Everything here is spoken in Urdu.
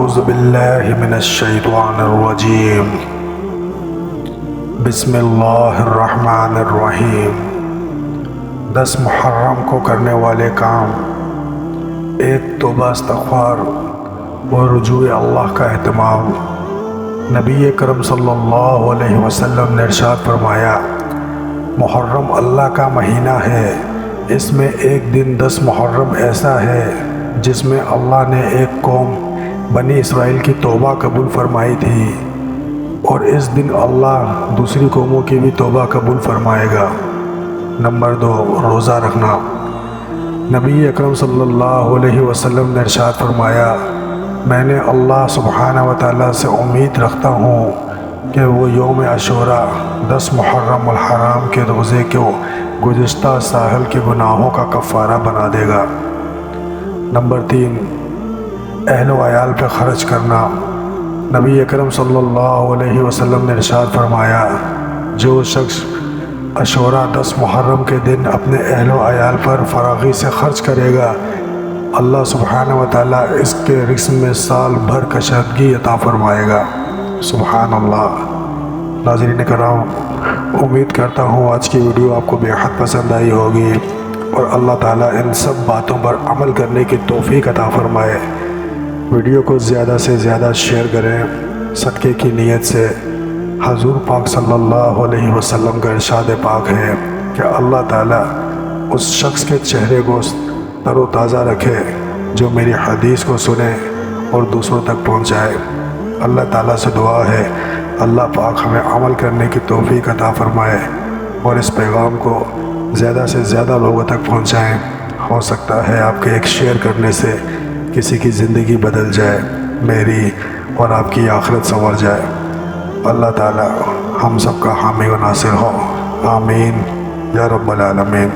اعوذ باللہ من الشیطان الرجیم بسم اللہ الرحمن الرحیم 10 محرم کو کرنے والے کام: 1. توبہ استغفار و رجوع اللہ کا اہتمام۔ نبی کرم صلی اللہ علیہ وسلم نے ارشاد فرمایا، محرم اللہ کا مہینہ ہے، اس میں ایک دن 10 محرم ایسا ہے جس میں اللہ نے ایک قوم بنی اسرائیل کی توبہ قبول فرمائی تھی، اور اس دن اللہ دوسری قوموں کی بھی توبہ قبول فرمائے گا۔ نمبر 2. روزہ رکھنا۔ نبی اکرم صلی اللہ علیہ وسلم نے ارشاد فرمایا، میں نے اللہ سبحانہ و تعالیٰ سے امید رکھتا ہوں کہ وہ یوم عاشوراء 10 محرم الحرام کے روزے کو گزشتہ سال کے گناہوں کا کفارہ بنا دے گا۔ نمبر 3. اہل و عیال پہ خرچ کرنا۔ نبی اکرم صلی اللہ علیہ وسلم نے ارشاد فرمایا، جو شخص عاشوراء 10 محرم کے دن اپنے اہل و عیال پر فراغی سے خرچ کرے گا، اللہ سبحانہ و تعالیٰ اس کے رزق میں سال بھر کشادگی عطا فرمائے گا۔ سبحان اللہ۔ ناظرین کرام، امید کرتا ہوں آج کی ویڈیو آپ کو بے حد پسند آئی ہوگی، اور اللہ تعالیٰ ان سب باتوں پر عمل کرنے کی توفیق عطا فرمائے۔ ویڈیو کو زیادہ سے زیادہ شیئر کریں صدقے کی نیت سے۔ حضور پاک صلی اللہ علیہ وسلم کا ارشاد پاک ہے کہ اللہ تعالیٰ اس شخص کے چہرے کو تر و تازہ رکھے جو میری حدیث کو سنے اور دوسروں تک پہنچائے۔ اللہ تعالیٰ سے دعا ہے اللہ پاک ہمیں عمل کرنے کی توفیق عطا فرمائے اور اس پیغام کو زیادہ سے زیادہ لوگوں تک پہنچائیں۔ ہو سکتا ہے آپ کے ایک شیئر کرنے سے کسی کی زندگی بدل جائے، میری اور آپ کی آخرت سنور جائے۔ اللہ تعالیٰ ہم سب کا حامی و ناصر ہو، آمین یا رب العالمین۔